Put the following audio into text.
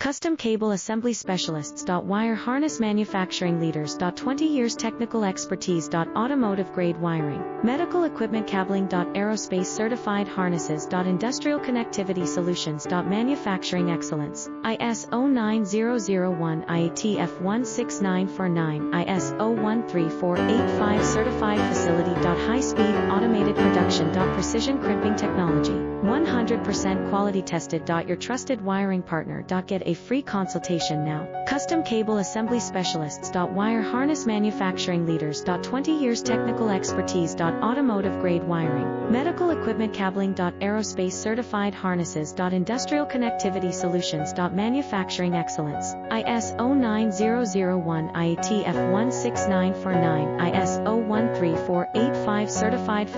Custom Cable Assembly Specialists. Wire Harness Manufacturing Leaders. 20 years technical expertise. Automotive grade wiring, medical equipment cabling. Aerospace certified harnesses. Industrial connectivity solutions. Manufacturing excellence. ISO 9001 IATF 16949 ISO 13485 certified facility. High speed automated production. Precision crimping technology, 100% quality tested. Your trusted wiring partner. Get a free consultation now. Custom Cable Assembly Specialists. Wire Harness Manufacturing Leaders. 20 years technical expertise. Automotive grade wiring, medical equipment cabling. Aerospace certified harnesses. Industrial connectivity solutions. Manufacturing excellence. ISO 9001 IATF 16949 ISO 13485 certified facility.